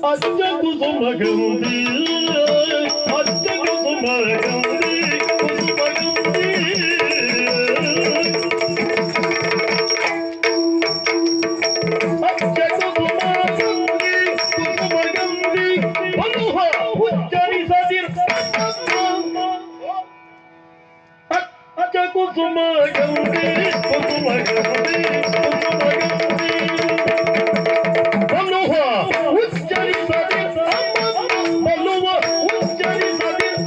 ಅಚ್ಚ ಕುಸುಮ ಗಂಧಿ ಅಚ್ಚ ಕುಸುಮ ಗಂಧಿ ಕುಸುಮ ಗಂಧಿ ಅಚ್ಚ ಕುಸುಮ ಗಂಧಿ ಕುಸುಮ ಗಂಧಿ ಮನುಹ ಉಚ್ಚರಿಸದಿರ್ ಅಚ್ಚ ಕುಸುಮ ಗಂಧಿ ಕುಸುಮ ಗಂಧಿ ಕುಸುಮ ಗಂಧಿ ಮನುಹ ಉಚ್ಚರಿಸದಿರ್ ಮನುವ ಉಚ್ಚರಿಸದಿರ್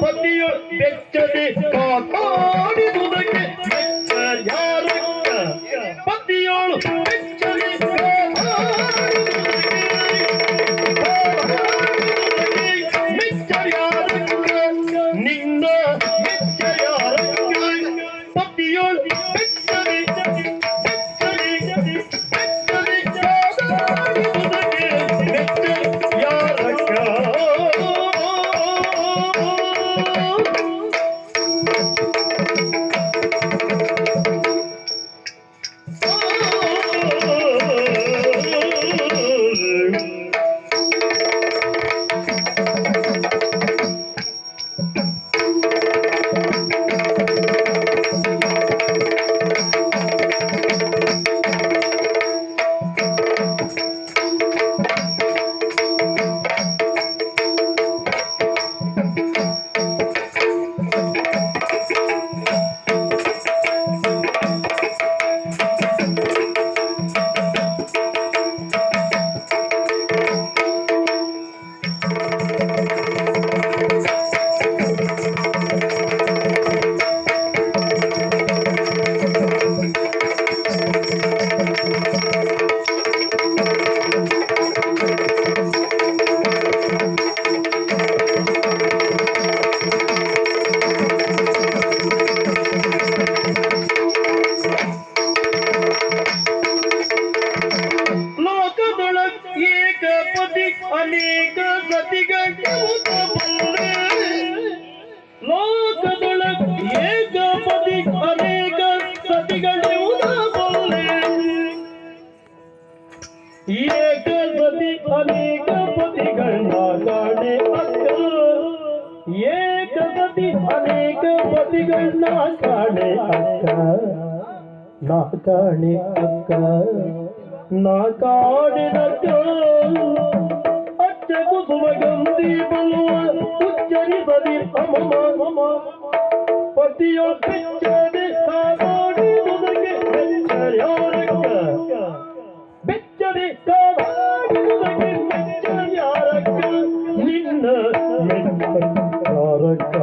ಪತಿಯ ಬೆಚ್ಚದೆ ಕಾಪಾಡಿದುದಕ್ಕೆ ಯಾರಕ್ಕ ಪತಿಯೋಳು ಬೆಚ್ಚದೆ ಮೆಚ್ಚರ್ಯಾರಕ್ಕ ನಿನ್ನ ಮೆಚ್ಚರ್ಯಾರಕ್ಕ ಪತಿಯೋಳು ಬೆಚ್ಚದೆ ಅನೇಕ ಸತಿಗಳೇ ಲೋಕದೊಳಗ ಏಕಪದಿ ಅನೇಕ ಸತಿಗಳೇ ಏಕ ಸತಿ ಅನೇಕ ಪತಿಗಳನ್ನ ಕಾಣೆ ಅಕ್ಕ ಏಕ ಸತಿ ಅನೇಕ ಪತಿಗಳನ್ನ ಕಾಣೆ ಅಕ್ಕ ನಾ ಕಾಣೆ ಅಕ್ಕ ನಾ ಕಾಡಿನಕ್ಕ ಕುಸುಮ ಗಂಧಿ ಬಲುವ ಉಚ್ಚರಿಸದಿ ಅಮಮ ಪತಿಯೋ ಬೆಚ್ಚದೆ ಕಾಪಾಡಿದುದಕ್ಕೆ ಬೆಚ್ಚರ್ಯಾರಕ್ಕ ಬೆಚ್ಚದೆ ಕಾಪಾಡಿದುದಕ್ಕೆ ಬೆಚ್ಚರ್ಯಾರಕ್ಕ ನಿನ್ನ ಮೆಚ್ಚರ್ಯಾರಕ್ಕ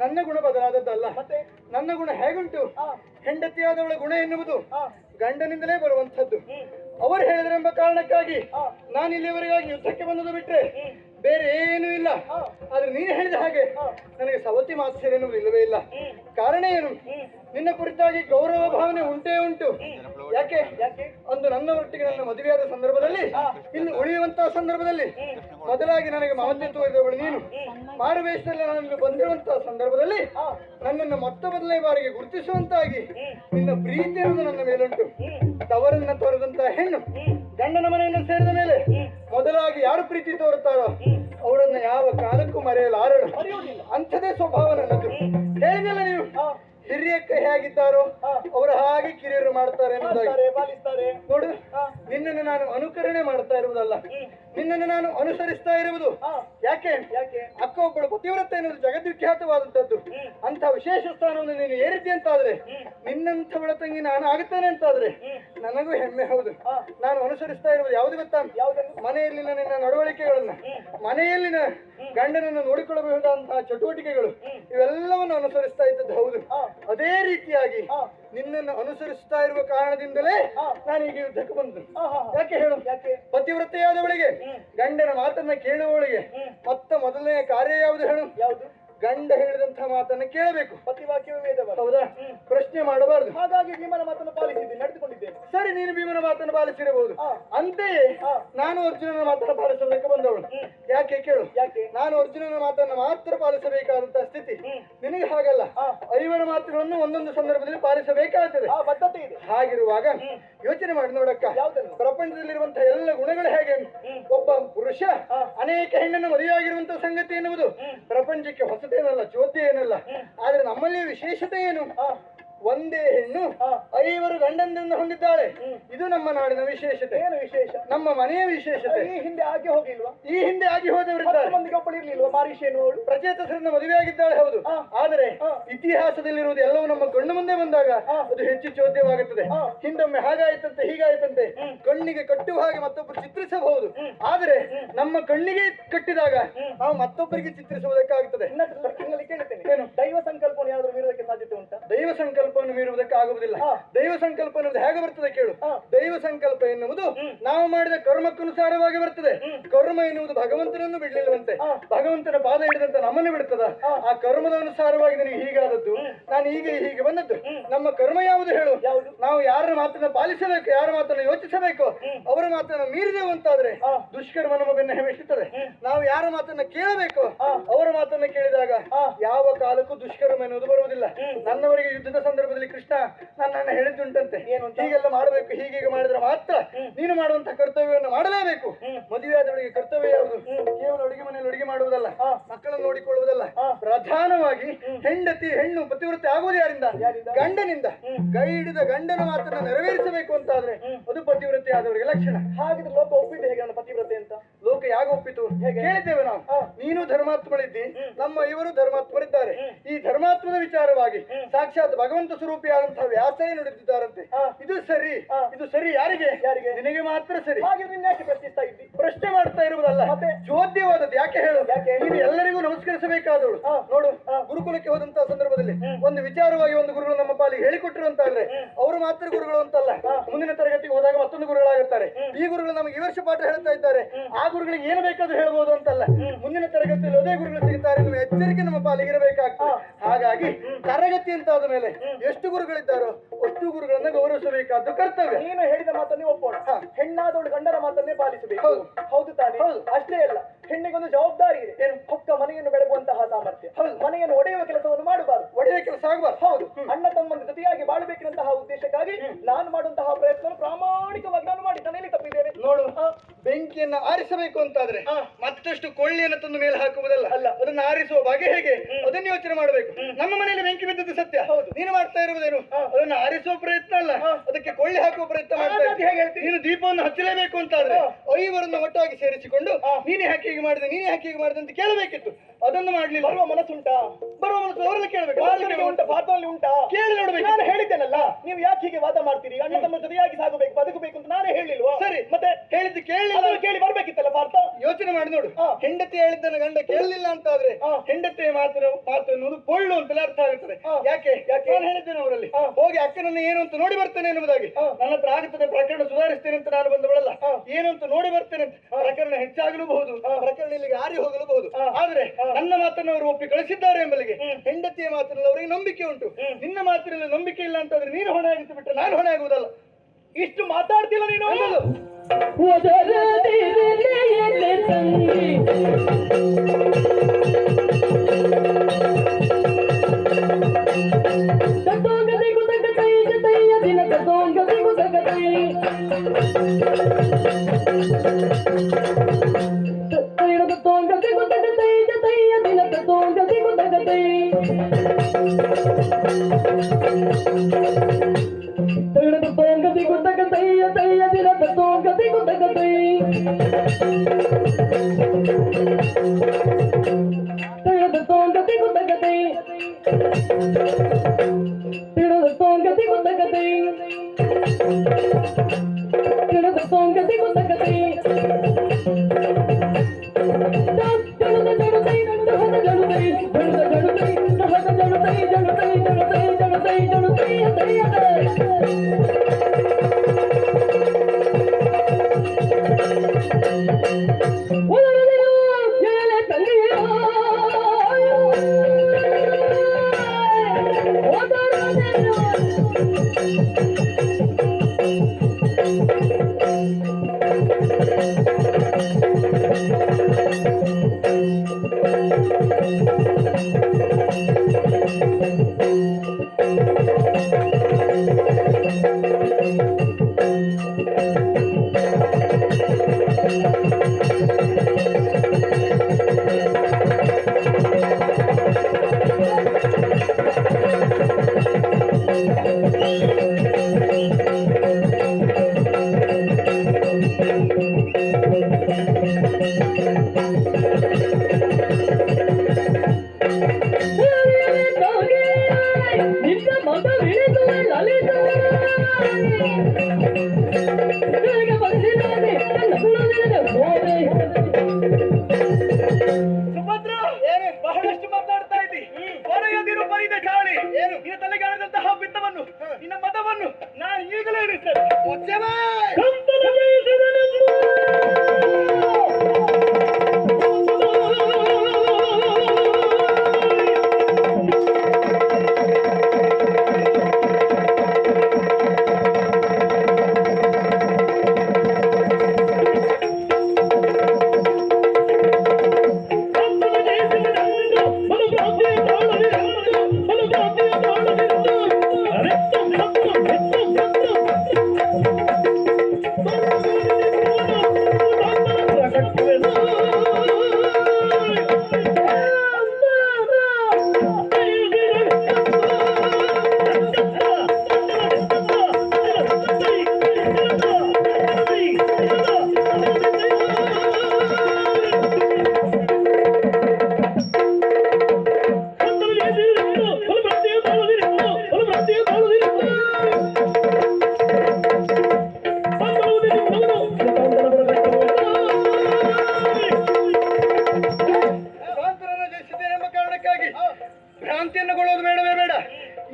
ನನ್ನ ಗುಣ ಬದಲಾದದ್ದಲ್ಲ. ಮತ್ತೆ ನನ್ನ ಗುಣ ಹೇಗುಂಟು? ಹೆಂಡತಿಯಾದವಳ ಗುಣ ಎನ್ನುವುದು ಗಂಡನಿಂದಲೇ ಬರುವಂತದ್ದು. ಅವರು ಹೇಳಿದ್ರೆಂಬ ಕಾರಣಕ್ಕಾಗಿ ನಾನು ಇಲ್ಲಿವರೆಗಾಗಿ ಯುದ್ಧಕ್ಕೆ ಬಂದದ್ದು ಬಿಟ್ರೆ ಬೇರೆ ಏನೂ ಇಲ್ಲ. ಆದ್ರೆ ನೀನು ಹೇಳಿದ ಹಾಗೆ ನನಗೆ ಸವತಿ ಮಾತ್ಸರ್ಯ ಎನ್ನುವುದು ಇಲ್ಲವೇ ಇಲ್ಲ. ಕಾರಣ ಏನು? ನಿನ್ನ ಕುರಿತಾಗಿ ಗೌರವ ಭಾವನೆ ಉಂಟೇ ಉಂಟು. ಯಾಕೆ ಅಂದು ನನ್ನ ಒಟ್ಟಿಗೆ ನನ್ನ ಮದುವೆಯಾದ ಸಂದರ್ಭದಲ್ಲಿ, ಇನ್ನು ಉಳಿಯುವಂತಹ ಸಂದರ್ಭದಲ್ಲಿ ಮೊದಲಾಗಿ ನನಗೆ ಮಮತೆ ತೋರಿದವಳು ನೀನು. ಮಾರುವೇಷದಲ್ಲಿ ನಾನು ಬಂದಿರುವಂತಹ ಸಂದರ್ಭದಲ್ಲಿ ನನ್ನನ್ನು ಮೊದಲನೇ ಬಾರಿಗೆ ಗುರುತಿಸುವಂತಾಗಿ ನಿನ್ನ ಪ್ರೀತಿ ಅನ್ನೋದು ನನ್ನ ಮೇಲುಂಟು. ತವರನ್ನ ತೋರದಂತಹ ಹೆಣ್ಣು ಗಂಡನ ಮನೆಯನ್ನು ಸೇರಿದ ಮೇಲೆ ಮೊದಲಾಗಿ ಯಾರು ಪ್ರೀತಿ ತೋರುತ್ತಾರೋ ಅವರನ್ನ ಯಾವ ಕಾಲಕ್ಕೂ ಮರೆಯಲಾರಳು. ಅಂಥದೇ ಸ್ವಭಾವ ನನ್ನದು. ಹೇಳಿದಲ್ಲ ನೀವು, ಹಿರಿಯಕ್ಕ ಹೇಗಿದ್ದಾರೋ ಅವರ ಹಾಗೆ ಕಿರಿಯರು ಮಾಡ್ತಾರೆ ನೋಡು. ನಿನ್ನನ್ನು ನಾನು ಅನುಕರಣೆ ಮಾಡ್ತಾ ಇರುವುದಲ್ಲ, ನಿನ್ನನ್ನು ನಾನು ಅನುಸರಿಸ್ತಾ ಇರುವುದು. ಯಾಕೆ ಅಕ್ಕ ಒಬ್ಬಳು ಪತಿವ್ರತೆ ಎನ್ನುವುದು ಜಗದ್ವಿಖ್ಯಾತವಾದಂತದ್ದು. ಅಂತ ವಿಶೇಷ ಸ್ಥಾನವನ್ನು ನೀನು ಏರಿದ್ದೆ ಅಂತಾದ್ರೆ, ನಿನ್ನಂಥವಳ ತಂಗಿ ನಾನು ಆಗುತ್ತೇನೆ ಅಂತಾದ್ರೆ ನನಗೂ ಹೆಮ್ಮೆ. ಹೌದು, ನಾನು ಅನುಸರಿಸ್ತಾ ಇರುವುದು ಯಾವುದು ಗೊತ್ತಾ? ಮನೆಯಲ್ಲಿನ ನಿನ್ನ ನಡವಳಿಕೆಗಳನ್ನ, ಮನೆಯಲ್ಲಿನ ಗಂಡನನ್ನು ನೋಡಿಕೊಳ್ಳಬಹುದಾದಂತಹ ಚಟುವಟಿಕೆಗಳು, ಇವೆಲ್ಲವನ್ನು ಅನುಸರಿಸ್ತಾ ಇದ್ದದ್ದು. ಹೌದು, ಅದೇ ರೀತಿಯಾಗಿ ನಿನ್ನನ್ನು ಅನುಸರಿಸ್ತಾ ಇರುವ ಕಾರಣದಿಂದಲೇ ನಾನು ಈಗ ಯುದ್ಧಕ್ಕೆ ಬಂದು. ಯಾಕೆ ಹೇಳು? ಪತಿವ್ರತೆಯಾದವಳಿಗೆ, ಗಂಡನ ಮಾತನ್ನ ಕೇಳುವವಳಿಗೆ ಮೊದಲನೆಯ ಕಾರ್ಯ ಯಾವುದು ಹೇಳು? ಯಾವುದು? ಗಂಡ ಹೇಳಿದಂತಹ ಮಾತನ್ನ ಕೇಳಬೇಕು. ಪತಿವಾಕ್ಯವೇ ವೇದ. ಹೌದಾ? ಪ್ರಶ್ನೆ ಮಾಡಬಾರದು. ಹಾಗಾಗಿ ಭೀಮನ ಮಾತನ್ನು ಪಾಲಿಸಿದ್ದೀನಿ, ನಡೆದುಕೊಂಡಿದ್ದೇನೆ. ಸರಿ, ನೀನು ಭೀಮನ ಮಾತನ್ನು ಪಾಲಿಸಿರಬಹುದು. ಅಂತೆಯೇ ನಾನು ಅರ್ಜುನನ ಮಾತನ್ನು ಪಾಲಿಸಬೇಕು ಬಂದವಳು. ಯಾಕೆ ಕೇಳು? ನಾನು ಅರ್ಜುನನ ಮಾತನ್ನು ಮಾತ್ರ ಪಾಲಿಸಬೇಕಾದಂತಹ ಸ್ಥಿತಿ. ನಿನಗೆ ಹಾಗಲ್ಲ, ಐವರ ಮಾತುಗಳನ್ನು ಒಂದೊಂದು ಸಂದರ್ಭದಲ್ಲಿ ಪಾಲಿಸಬೇಕಾಗುತ್ತದೆ, ಬದ್ಧತೆ ಇದೆ. ಹಾಗಿರುವಾಗ ಯೋಚನೆ ಮಾಡಿ ನೋಡಕ್ಕ, ಪ್ರಪಂಚದಲ್ಲಿರುವಂತಹ ಎಲ್ಲ ಗುಣಗಳು ಹೇಗೆ? ಒಬ್ಬ ಪುರುಷ ಅನೇಕ ಹೆಣ್ಣನ್ನು ಮದುವೆಯಾಗಿರುವಂತಹ ಸಂಗತಿ ಎನ್ನುವುದು ಪ್ರಪಂಚಕ್ಕೆ ಹೊಸತೇನಲ್ಲ, ಚೋದ್ಯ ಏನಲ್ಲ. ಆದ್ರೆ ನಮ್ಮಲ್ಲಿ ವಿಶೇಷತೆ ಏನು? ಒಂದೇ ಹೆಣ್ಣು ಐವರು ಗಂಡಂದನ್ನು ಹೊಂದಿದ್ದಾಳೆ. ಇದು ನಮ್ಮ ನಾಡಿನ ವಿಶೇಷತೆ. ಏನು ವಿಶೇಷ? ನಮ್ಮ ಮನೆಯ ವಿಶೇಷತೆ. ಈ ಹಿಂದೆ ಆಗಿ ಹೋಗಿಲ್ವಾ? ಈ ಹಿಂದೆ ಆಗಿ ಹೋದವರಿದ್ದಾರೆ. ಒಬ್ಬಳಿರ್ಲಿಲ್ವಾ? ಮಾರೀಷ ಎನ್ನುವಳು ಪ್ರಚೇತಸರನ್ನ ಮದುವೆಯಾಗಿದ್ದಾಳೆ. ಹೌದು, ಆದರೆ ಇತಿಹಾಸದಲ್ಲಿರುವುದು ಎಲ್ಲವೂ ನಮ್ಮ ಕಣ್ಣು ಮುಂದೆ ಬಂದಾಗ ಅದು ಹೆಚ್ಚು ಚೋದ್ಯವಾಗುತ್ತದೆ. ಹಿಂದೊಮ್ಮೆ ಹಾಗಾಯ್ತಂತೆ, ಹೀಗಾಯ್ತಂತೆ. ಕಣ್ಣಿಗೆ ಕಟ್ಟುವ ಹಾಗೆ ಮತ್ತೊಬ್ಬರು ಚಿತ್ರಿಸಬಹುದು, ಆದರೆ ನಮ್ಮ ಕಣ್ಣಿಗೆ ಕಟ್ಟಿದಾಗ ನಾವು ಮತ್ತೊಬ್ಬರಿಗೆ ಚಿತ್ರಿಸುವುದಕ್ಕಾಗುತ್ತದೆ. ಕೇಳುತ್ತೇನೆ, ಏನು ದೈವ ಸಂಕಲ್ಪವನ್ನು ಯಾರಾದ್ರೂ ಮೀರುವುದಕ್ಕೆ ಸಾಧ್ಯತೆ ಉಂಟಾ? ದೈವ ಸಂಕಲ್ಪವನ್ನು ಮೀರುವುದಕ್ಕೆ ಆಗುವುದಿಲ್ಲ. ದೈವ ಸಂಕಲ್ಪ ಅನ್ನೋದು ಹೇಗೆ ಬರ್ತದೆ ಕೇಳು? ದೈವ ಸಂಕಲ್ಪ ಎನ್ನುವುದು ನಾವು ಮಾಡಿದ ಕರ್ಮಕ್ಕನುಸಾರವಾಗಿ ಬರ್ತದೆ. ಕರ್ಮ ಎನ್ನುವುದು ಭಗವಂತನನ್ನು ಬಿಡ್ಲಿಲ್ಲವಂತೆ, ಭಗವಂತನ ಪಾದ ಹಿಡಿದಂತ ನಮ್ಮನ್ನು ಬಿಡುತ್ತದ. ಆ ಕರ್ಮದ ಅನುಸಾರವಾಗಿ ನನಗೆ ಹೀಗಾದದ್ದು, ನಾನು ಹೀಗೆ ಬಂದದ್ದು. ನಮ್ಮ ಕರ್ಮ ಯಾವುದು ಹೇಳು? ನಾವು ಯಾರ ಮಾತನ್ನ ಪಾಲಿಸಬೇಕು, ಯಾರ ಮಾತನ್ನು ಯೋಚಿಸಬೇಕು, ಅವರ ಮಾತನ್ನು ಮೀರಿದೆವು ಅಂತಾದ್ರೆ ದುಷ್ಕರ್ಮ ನಮ್ಮ ಬೆನ್ನ ಹೆಮೆಷ್ಟುತ್ತದೆ. ನಾವು ಯಾರ ಮಾತನ್ನ ಕೇಳಬೇಕು, ಅವರ ಮಾತನ್ನ ಕೇಳಿದಾಗ ಯಾವ ಕಾಲಕ್ಕೂ ದುಷ್ಕರ್ಮ ಎನ್ನುವುದು ಬರುವುದಿಲ್ಲ. ನನ್ನವರಿಗೆ ಯುದ್ಧದ ಸಂದರ್ಭದಲ್ಲಿ ಕೃಷ್ಣ ನನ್ನನ್ನು ಹೇಳಿದ್ದುಂಟಂತೆ, ಹೀಗೆಲ್ಲ ಮಾಡಬೇಕು, ಹೀಗೆ ಮಾಡಿದ್ರೆ ಮಾತ್ರ ನೀನು ಮಾಡುವಂತಹ ಕರ್ತವ್ಯವನ್ನು ಮಾಡಲೇಬೇಕು. ಮದುವೆಯಾದವಳಿಗೆ ಕರ್ತವ್ಯ ಯಾವುದು? ಕೇವಲ ಅಡುಗೆ ಮನೆಯಲ್ಲಿ ಅಡುಗೆ ಮಾಡುವುದಲ್ಲ, ಮಕ್ಕಳನ್ನು ನೋಡಿಕೊಳ್ಳುವುದಲ್ಲ. ಪ್ರಧಾನವಾಗಿ ಹೆಣ್ಣು ಪತಿವ್ರತೆ ಆಗುವುದು ಯಾರಿಂದ? ಗಂಡನಿಂದ. ಕೈ ಹಿಡಿದ ಗಂಡನ ಮಾತನ್ನ ನೆರವೇರಿಸಬೇಕು ಅಂತಾದ್ರೆ ಅದು ಪತಿವ್ರತೆ ಆದವರಿಗೆ ಲಕ್ಷಣ. ಹಾಗಿದ್ರೆ ಲೋಕ ಒಪ್ಪಿದ್ದು ಹೇಗೆ ನನ್ನ ಪತಿವ್ರತೆ ಅಂತ? ಲೋಕ ಯಾಕೆ ಒಪ್ಪಿತು? ಹೇಳಿದ್ದೇವೆ ನಾವು. ನೀನು ಧರ್ಮಾತ್ಮರಿದ್ದಿ, ನಮ್ಮ ಇವರು ಧರ್ಮಾತ್ಮರಿದ್ದಾರೆ. ಈ ಧರ್ಮಾತ್ಮದ ವಿಚಾರವಾಗಿ ಸಾಕ್ಷಾತ್ ಭಗವಂತ ಸ್ವರೂಪಿಯಾದಂತಹ ವ್ಯಾಸರೇ ನುಡಿದಿದ್ದಾರಂತೆ. ಇದು ಸರಿ ಯಾರಿಗೆ? ನಿನಗೆ ಮಾತ್ರ ಸರಿ. ಹಾಗೆ ನಿನ್ನ ಯಾಕೆ ಪ್ರಶ್ನಿಸ್ತಾ ಇದ್ದಿ? ಪ್ರಶ್ನೆ ಮಾಡ್ತಾ ಇರುವುದಲ್ಲ, ಮತ್ತೆ ಚೋದ್ಯವಾದದ್ದು. ಯಾಕೆ ಹೇಳು? ನೀನು ಎಲ್ಲರಿಗೂ ನಮಸ್ಕರಿಸಬೇಕಾದವಳು. ನೋಡು, ಗುರುಕುಲಕ್ಕೆ ಹೋದಂತಹ ಸಂದರ್ಭದಲ್ಲಿ ಒಂದು ವಿಚಾರವಾಗಿ ಒಂದು ಗುರುಗಳು ನಮ್ಮ ಪಾಲಿಗೆ ಹೇಳಿಕೊಟ್ಟರು ಅಂತಾದ್ರೆ ಅವರು ಮಾತ್ರ ಗುರುಗಳು ಅಂತಲ್ಲ, ಮುಂದಿನ ತರಗತಿಗೆ ಹೋದಾಗ ಮತ್ತೊಂದು ಗುರುಗಳಾಗುತ್ತಾರೆ. ಈ ಗುರುಗಳು ನಮಗೆ ಈ ವರ್ಷ ಪಾಠ ಹೇಳ್ತಾ ಇದ್ದಾರೆ, ಆ ಗುರುಗಳಿಗೆ ಏನು ಬೇಕಾದ್ರೂ ಹೇಳ್ಬೋದು ಅಂತಲ್ಲ, ಮುಂದಿನ ತರಗತಿಯಲ್ಲಿ ಅದೇ ಗುರುಗಳು ಸಿಗುತ್ತಾರೆ ಎನ್ನುವ ಎಚ್ಚರಿಕೆ ನಮ್ಮ ಪಾಲಿಗೆ ಇರಬೇಕಾಗ್ತದೆ. ಹಾಗಾಗಿ ತರಗತಿ ಅಂತ ಆದ ಮೇಲೆ ಎಷ್ಟು ಗುರುಗಳಿದ್ದಾರೋ ಅಷ್ಟು ಗುರುಗಳನ್ನ ಗೌರವಿಸಬೇಕಾದ್ದು ಕರ್ತವ್ಯ. ನೀನು ಹೇಳಿದ ಮಾತನ್ನೇ ಒಪ್ಪೋಣ. ಹೆಣ್ಣಾದವಳು ಗಂಡನ ಮಾತನ್ನೇ ಪಾಲಿಸಬೇಕು. ಹೌದು ತಾನೇ? ಅಷ್ಟೇ ಅಲ್ಲ, ಹೆಣ್ಣಿಗೊಂದು ಜವಾಬ್ದಾರಿ ಇದೆ. ಏನು? ಹೊಕ್ಕ ಮನೆಯನ್ನು ಬೆಳಗುವಂತಹ ಸಾಮರ್ಥ್ಯ. ಮನೆಯನ್ನು ಒಡೆಯುವ ಕೆಲಸವನ್ನು ಮಾಡಬಾರದು, ಒಡೆಯುವ ಕೆಲಸ ಆಗಬಾರದು. ಹೌದು, ಅಣ್ಣ ತಮ್ಮನ ಜೊತೆಯಾಗಿ ಬಾಳಬೇಕೆಂತಹ ಉದ್ದೇಶಕ್ಕಾಗಿ ನಾನು ಮಾಡುವಂತಹ ಪ್ರಯತ್ನ ಪ್ರಾಮಾಣಿಕವಾಗಿ ನಾನು ಮಾಡಿ ತನ್ನಲ್ಲಿ ತಪ್ಪಿದ್ದೇನೆ. ನೋಡು, ಬೆಂಕಿಯನ್ನ ಆರಿಸಬೇಕು ಅಂತಾದ್ರೆ ಮತ್ತಷ್ಟು ಕೊಳ್ಳಿಯನ್ನು ತಂದು ಮೇಲೆ ಹಾಕುವುದಲ್ಲ, ಅದನ್ನು ಆರಿಸುವ ಬಗೆ ಹೇಗೆ ಅದನ್ನು ಯೋಚನೆ ಮಾಡಬೇಕು. ನಮ್ಮ ಮನೆಯಲ್ಲಿ ಬೆಂಕಿ ಬಿದ್ದದ್ದು ಸತ್ಯ. ಹೌದು, ನೀನು ಮಾಡ್ತಾ ಇರುವುದೇನು? ಅದನ್ನು ಆರಿಸುವ ಪ್ರಯತ್ನ ಅಲ್ಲ, ಅದಕ್ಕೆ ಕೊಳ್ಳಿ ಹಾಕುವ ಪ್ರಯತ್ನ ಮಾಡ್ತಾ ಇದ್ದೀನಿ. ನೀನು ದೀಪವನ್ನು ಹಚ್ಚಲೇಬೇಕು ಅಂತಾದ್ರೆ ಐವರನ್ನು ಒಟ್ಟಾಗಿ ಸೇರಿಸಿಕೊಂಡು ನೀನೇ ಹಾಕಿ ಹೀಗೆ ಮಾಡಿದೆ ಅಂತ ಕೇಳಬೇಕಿತ್ತು. ಅದನ್ನು ಮಾಡ್ಲಿಲ್ಲ. ಬರುವ ಮನಸ್ಸುಂಟಾ? ಬರುವ ಮನಸ್ಸು ಅವರನ್ನು ಕೇಳಬೇಕು. ಉಂಟಾ? ಕೇಳಿ ನೋಡ್ಬೇಕು. ನಾನು ಹೇಳಿದ್ದೇನಲ್ಲ, ನೀವು ಯಾಕೆ ಹೀಗೆ ವಾದ ಮಾಡ್ತೀರಿ? ಅಣ್ಣ ತಮ್ಮ ಜೊತೆಯಾಗಿ ಸಾಗಬೇಕು, ಬದುಕಬೇಕು ಅಂತ ನಾನೇ ಹೇಳಿಲ್ವಾ? ಸರಿ, ಮತ್ತೆ ಹೇಳಿದ್ದು ಕೇಳಿ ಬರ್ಬೇಕಿತ್ತಲ್ಲ. ಭಾರತ ಯೋಚನೆ ಮಾಡಿ ನೋಡು. ಹೆಂಡತಿ ಹೇಳಿದ್ದನ್ನ ಗಂಡ ಕೇಳಲಿಲ್ಲ ಅಂತ ಆದ್ರೆ ಹೆಂಡತಿಯ ಮಾತು ಅನ್ನೋದು ಪೊಳ್ಳು ಅಂತಲೇ ಅರ್ಥ ಆಗುತ್ತದೆ. ಯಾಕೆ ನಾನು ಹೇಳಿದ್ದೇನೆ ಅವರಲ್ಲಿ ಹೋಗಿ ಅಕ್ಕನನ್ನು ಏನು ಅಂತ ನೋಡಿ ಬರ್ತೇನೆ ಎನ್ನುವುದಾಗಿ. ನನ್ನ ಹತ್ರ ಆಗುತ್ತದೆ, ಪ್ರಕರಣ ಸುಧಾರಿಸ್ತೇನೆ ಅಂತ ನಾನು ಬಂದವಳಲ್ಲ. ಏನು ಅಂತ ನೋಡಿ ಬರ್ತೇನೆ ಅಂತ. ಪ್ರಕರಣ ಹೆಚ್ಚಾಗಲೂಬಹುದು, ಪ್ರಕರಣ ಇಲ್ಲಿಗೆ ಹಾರಿ ಹೋಗಲೂಬಹುದು. ಆದ್ರೆ ನನ್ನ ಮಾತನ್ನು ಅವರು ಒಪ್ಪಿ ಕಳಿಸಿದ್ದಾರೆ ಎಂಬಲ್ಲಿಗೆ ಹೆಂಡತಿಯ ಮಾತಿನಲ್ಲಿ ಅವರಿಗೆ ನಂಬಿಕೆ ಉಂಟು. ನಿನ್ನ ಮಾತಿನಲ್ಲಿ ನಂಬಿಕೆ ಇಲ್ಲ ಅಂತಂದ್ರೆ ನೀನು ಹೊಣೆ ಆಗಿತ್ತು ಬಿಟ್ಟರೆ ನಾನು ಹೊಣೆ ಆಗುವುದಲ್ಲ. ಇಷ್ಟು ಮಾತಾಡ್ತಿಲ್ಲ ನೀನು.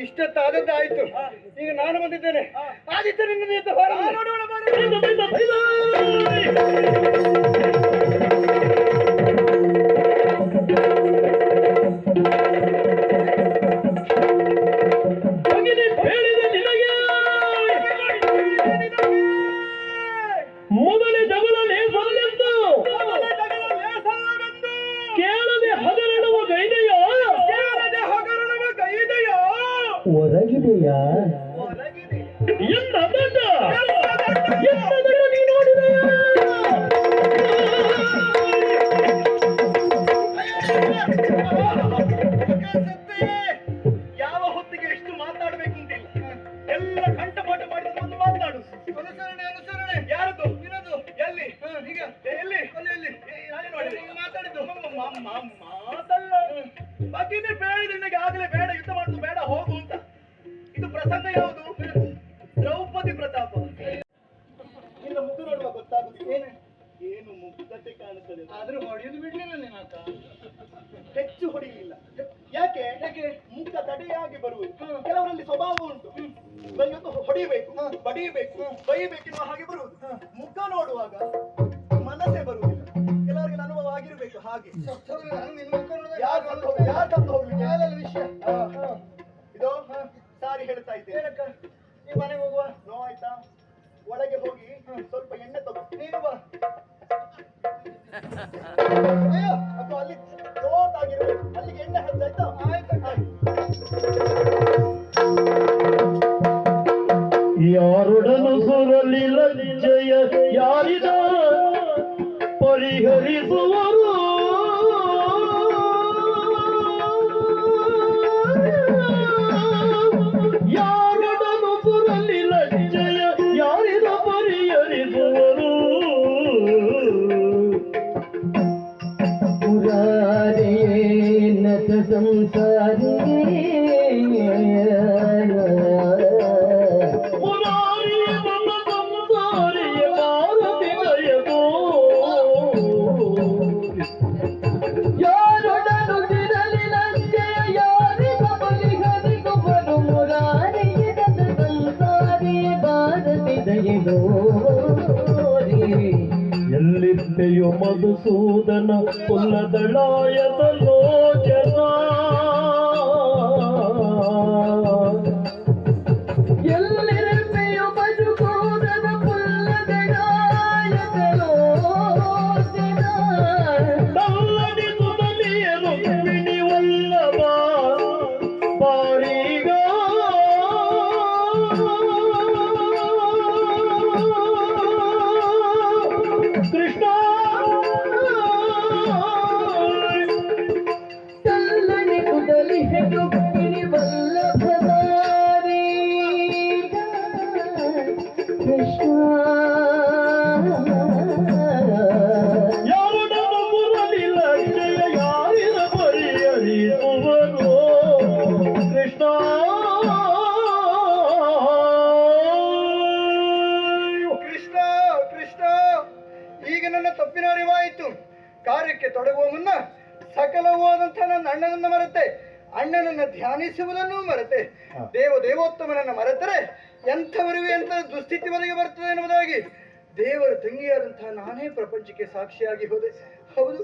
ಇಷ್ಟೊತ್ತಾದದ್ದಾಯ್ತು. ಈಗ ನಾನು ಬಂದಿದ್ದೇನೆ. ಆದಿತ್ಯ ನಿನ್ನ ನಿಯತ ಮೊದಲೇ ಜಗಳ ಲೇಸಲ್ಲೆಂದು ಕೇಳದೆ ಹಗರಣವ ಗೈದೆಯೋ ಹೊರಗಿದೆಯಾ ಎಂದ ನೀ ನೋಡಿದೆಯಾ? ಯಾವ ಹೊತ್ತಿಗೆ ಎಷ್ಟು ಮಾತಾಡಬೇಕು ಅಂತಿಲ್ಲ. ಎಲ್ಲ ಕಂಠಪಾಠ ಮಾಡಿದ ಒಂದು ಮಾತನಾಡು. ಅನುಸರಣೆ ಅನುಸರಣೆ ಯಾರದು ನಿನ್ನದು? ಎಲ್ಲಿ ಈಗ ಎಲ್ಲಿ ಎಲ್ಲಿ ಮಾತಾಡಿದ್ದು ಮಾತಲ್ಲ. ಬಗ್ಗಿನೇ ಬೇಡ ನಿನಗೆ ಆಗಲೇ ಬೇಡ ಯುದ್ಧ ಮಾಡುದು ಬೇಡ ಹೋಗು ಅಂತ. ಇದು ಪ್ರಸಂಗ ಯಾವುದು? ದ್ರೌಪದಿ ಪ್ರತಾಪ. ಇಲ್ಲ ಮುದ್ದು ನೋಡುವ ಗೊತ್ತಾಗುದು ಏನು ಮುಗ್ಧತೆ ಕಾಣುತ್ತದೆ. ಆದ್ರೂ ಹೊಡೆಯುದು ಬಿಡ್ಲಿಲ್ಲ ನೀನಾತ. ಹೆಚ್ಚು ಹೊಡೆಯಲಿಲ್ಲ. ಯಾಕೆ ಮುಖ ತಡೆಯಾಗಿ ಬರುವುದು. ಕೆಲವರಲ್ಲಿ ಸ್ವಭಾವ ಉಂಟು, ಇವತ್ತು ಹೊಡೆಯಬೇಕು, ಬಡಿಯಬೇಕು, ಬೈಯಬೇಕೆನ್ನುವ ಹಾಗೆ ಬರುವುದು. ಮುಖ ನೋಡುವಾಗ ಮನಸ್ಸೇ ಬರುವುದಿಲ್ಲ. ಕೆಲವರಿಗೆ ಅನುಭವ ಆಗಿರ್ಬೇಕು ಹಾಗೆ. ಯಾರು ತಂದು ಹೋಗ್ಲಿಕ್ಕೆ ವಿಷಯ ಇದು ಸಾರಿ ಹೇಳ್ತಾ ಇದ್ದೇನೆ. ಈ ಮನೆಗೆ ಹೋಗುವ. ನೋವಾಯ್ತಾ? ಒಳಗೆ ಹೋಗಿ ಸ್ವಲ್ಪ ಎಣ್ಣೆ ತಗೋ. ನೀನು ಬಾ. ಅಯ್ಯೋ ಅದು ಅಲ್ಲಿ ಜೋತಾಗಿರ್ಬೇಕು, ಅಲ್ಲಿಗೆ ಎಣ್ಣೆ ಹಚ್ಚಾಯ್ತಾ? ಯಾರೊಡನು ಸುರಲಿಲ್ಲ ಜಯ ಯಾರಿದ ಪರಿಹರಿಸುವರು. ಯಾರೊಡನು ಸುರಲಿಲ್ಲ ಜಯ ಯಾರಿದ ಪರಿಹರಿಸುವರು. ನತ ಸಂಸಾರಿ ಯಾರೊಡನು ಸಿರಲಿಲ್ಲ ಜಯ ಯಾರಿಗ ಪರಿಹರಿಸುವರು. ಮುರಾರಿಯ ನತ ಸಂಸಾರಿ ಭಾರತಿ ದಯೆದೋ ಎಲ್ಲಿದ್ದೆಯೋ ಮಧುಸೂದನ ಕುಲದಳಾಯದ ಲೋಚನ. ಎಲ್ಲಿರುವೆಯೋ ಮಧುಸೂದನ ಕುಲದಳಾಯದ ಲೋಚನ. ತಲ್ಲಡಿ ಸುತಲಿಯ ರುಕ್ಮಿಣಿ ವಲ್ಲಭ ಬಾರಿಗ. ಕೃಷ್ಣ ತಲ್ಲಣಿ ಕುದಲಿ ರುಕ್ಮಿಣಿ ವಲ್ಲಭದಾರಿ ಕೃಷ್ಣ. ಯಾರೊಡನು ಮುರಲಿಲ್ಲ ಜಯ ಯಾರಿದ ಪರಿಹರಿಸುವರು. ಕೃಷ್ಣ ಕೃಷ್ಣ ಕೃಷ್ಣ, ಈಗ ನನ್ನ ತಪ್ಪಿನ ಅರಿವಾಯಿತು. ಕಾರ್ಯಕ್ಕೆ ತೊಡಗುವ ಮುನ್ನ ಸಕಲವಾದಂತಹ ನನ್ನ ಅಣ್ಣನನ್ನ ಮರೆತೆ, ಅಣ್ಣನನ್ನ ಧ್ಯಾನಿಸುವುದನ್ನು ಮರೆತೆ, ದೇವೋತ್ತಮನನ್ನ ಮರೆತರೆ ಎಂಥವರಿಗೂ ಎಂಥ ದುಸ್ಥಿತಿವರೆಗೆ ಬರ್ತದೆ ಎನ್ನುವುದಾಗಿ ದೇವರ ತಂಗಿಯಾದಂತಹ ನಾನೇ ಪ್ರಪಂಚಕ್ಕೆ ಸಾಕ್ಷಿಯಾಗಿ ಹೋದೆ. ಹೌದು,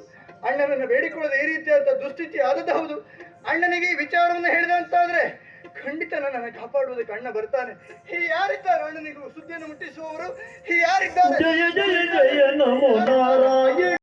ಅಣ್ಣನನ್ನು ಬೇಡಿಕೊಳ್ಳದೆ ಈ ರೀತಿಯಾದಂತಹ ದುಸ್ಥಿತಿ ಆದದ್ದು ಹೌದು. ಅಣ್ಣನಿಗೆ ಈ ವಿಚಾರವನ್ನು ಹೇಳಿದಂತಾದ್ರೆ ಖಂಡಿತ ನನ್ನನ್ನು ಕಾಪಾಡುವುದಕ್ಕೆ ಅಣ್ಣ ಬರ್ತಾನೆ. ಯಾರಿದ್ದಾರೆ ಅಣ್ಣನಿಗೂ ಸುದ್ದಿಯನ್ನು ಮುಟ್ಟಿಸುವವರು? ಯಾರಿದ್ದಾರೆ? ಜಯ ಜಯ ಜಯ ನಮೋ ನಾರಾಯಣ.